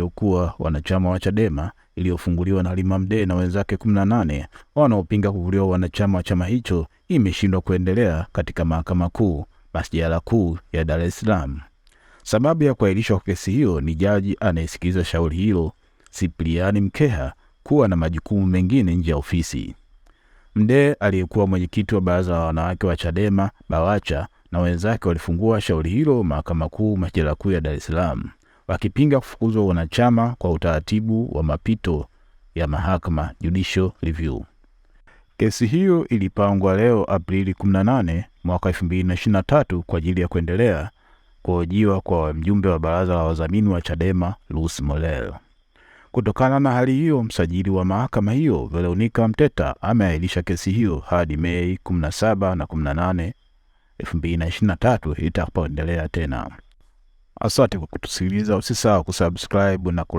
waliokuwa wanachama wa Chadema iliyofunguliwa na Halima Mdee na wenzake 18 wanaopinga kuvuliwa wanachama wa chama hicho imeshindwa kuendelea katika Mahakama Kuu, Masjala Kuu ya Dar es Salaam. Sababu ya kuahirishwa kwa kesi hiyo ni jaji anayesikiliza shauri hilo, Cyprian Mkeha, kuwa na majukumu mengine nje ya ofisi. Mdee aliyekuwa mwenyekiti wa baraza la wanawake wa Chadema Bawacha na wenzake walifungua shauri hilo Mahakama Kuu Masjala Kuu ya Dar es Salaam, wakipinga kufukuzwa wanachama kwa utaratibu wa mapito ya mahakama, judicial review. Kesi hiyo ilipangwa leo Aprili 18 mwaka 2023 kwa ajili ya kuendelea kuhojiwa kwa mjumbe wa baraza la wadhamini wa Chadema Lucy Molel. Kutokana na hali hiyo, msajili wa mahakama hiyo Veronica Mteta ameahirisha kesi hiyo hadi Mei 17 na 18, 2023 itakapoendelea tena. Asante kwa kutusikiliza. Usisahau kusubscribe na